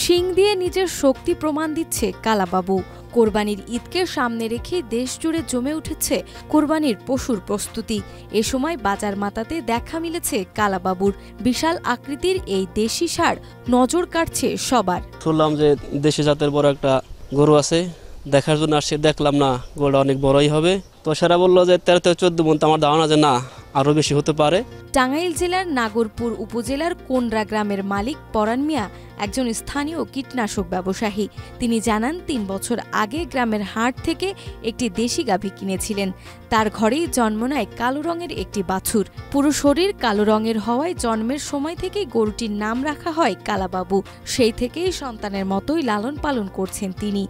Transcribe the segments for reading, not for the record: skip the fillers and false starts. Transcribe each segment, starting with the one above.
শিং দিয়ে নিজের শক্তি প্রমাণ দিচ্ছে কালাবাবু। কোরবানির ঈদকে সামনে রেখে দেশ জুড়ে জমে উঠেছে কোরবানির পশুর প্রস্তুতি। এ সময় বাজার মাতাতে দেখা মিলেছে কালাবাবুর। বিশাল আকৃতির এই দেশি ষাঁড় নজর কাটছে সবার। শুনলাম যে দেশি জাতের বড় একটা গরু আছে, দেখার জন্য আসছে, দেখলাম না গরুটা অনেক বড়ই হবে। তো সেরা বললো যে 13 থেকে 14 মণ, আমার ধারণা যে না আরো বেশি হতে পারে। টাঙ্গাইল জেলার নাগরপুর উপজেলার কোনরা গ্রামের মালিক পরাণ মিয়া একজন স্থানীয় কীটনাশক ব্যবসায়ী। তিনি জানান 3 বছর আগে গ্রামের হাট থেকে একটি দেশি গাভী কিনেছিলেন। তার ঘরেই জন্ম নেয় কালো রঙের একটি বাছুর। পুরো শরীর কালো রঙের হওয়ায় জন্মের সময় থেকেই গরুটির নাম রাখা হয় কালাবাবু। সেই থেকেই সন্তানের মতোই লালন পালন করছেন তিনি।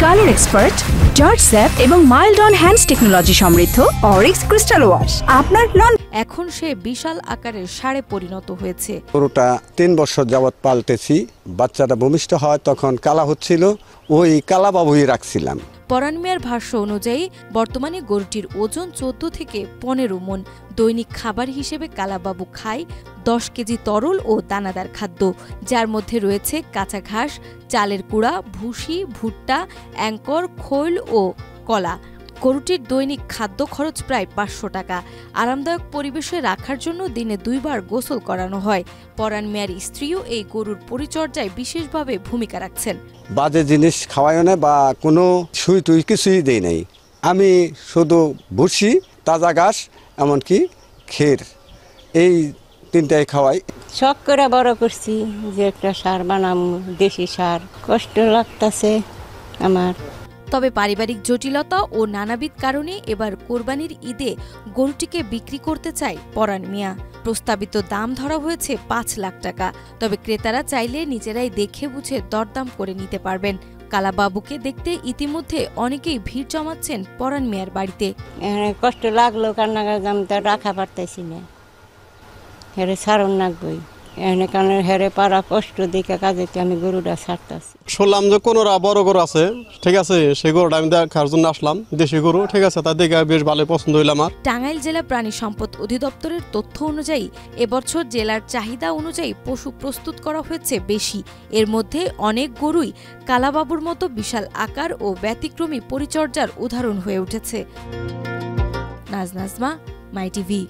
কালার এক্সপার্ট, জর্জ স্যাপ এবং মাইল্ড অন হ্যান্ডস টেকনোলজি সমৃদ্ধ অরিক্স ক্রিস্টাল ওয়াশ আপনার এখন সে বিশাল আকারের ষাঁড়ে পরিণত হয়েছে। গরুটা 3 বছর যাবৎ পালতেছি। বাচ্চাটা ভূমিষ্ঠ হয় তখন কালা হচ্ছিল, ওই কালাবাবুই রাখছিলাম। পরাণ মিয়ার ভাষ্য অনুযায়ী বর্তমানে গরুটির ওজন 14 থেকে 15 মণ। দৈনিক খাবার হিসেবে কালাবাবু খায় 10 কেজি তরল ও দানাদার খাদ্য, যার মধ্যে রয়েছে কাঁচা ঘাস, চালের কুড়া, ভুসি, ভুট্টা, অ্যাঙ্কর, খৈল ও কলা। গরুটির দৈনিক খাদ্য খরচ প্রায় 500 টাকা। আরামদায়ক পরিবেশে রাখার জন্য দিনে 2 বার গোসল করানো হয়। পরাণ মিয়ার স্ত্রীও এই গরুর পরিচর্যায় বিশেষভাবে ভূমিকা রাখছেন। বাজে জিনিস খাওয়ায় না বা কোনো সুই টুই কিছুই দেই নাই। আমি শুধু ভুসি, তাজা ঘাস, এমনকি ক্ষীর, এই 3টাই খাওয়াই। শখ করে বড় করছি যে একটা সার বানাম, দেশি সার। কষ্ট লাগতেছে আমার। তবে পারিবারিক জটিলতা ও নানাবিধ কারণে এবার কোরবানির ঈদে গরুটিকে বিক্রি করতে চায় পরাণ মিয়া। প্রস্তাবিত দাম ধরা হয়েছে 5 লাখ টাকা। তবে ক্রেতারা চাইলে নিজেরাই দেখে বুঝে দরদাম করে নিতে পারবেন। কালাবাবুকে দেখতে ইতিমধ্যে অনেকেই ভিড় জমাচ্ছেন পরাণ মিয়ার বাড়িতে। কষ্ট লাগলো, কান্নাকার দাম তো রাখা পারতেছি না। হেরে সারণ নাকবই এনে কারণে হেরে পারা কষ্ট দেখে কাজে আমি গরুটা ছাড়তেছি। শুনলাম যে কোনোরা বড় গরু আছে, ঠিক আছে, সেই গরুটা আমি দেখার জন্য আসলাম। দেশি গরু, ঠিক আছে, তা দেখে বেশ ভালো পছন্দ হইল আমার। টাঙ্গাইল জেলা প্রাণী সম্পদ অধিদপ্তরের তথ্য অনুযায়ী এবছর জেলার চাহিদা অনুযায়ী পশু প্রস্তুত করা হয়েছে বেশি। এর মধ্যে অনেক গরুই কালাবাবুর মতো বিশাল আকার ও ব্যতিক্রমী পরিচর্যার উদাহরণ হয়ে উঠেছে। নাজমা, মাই টিভি।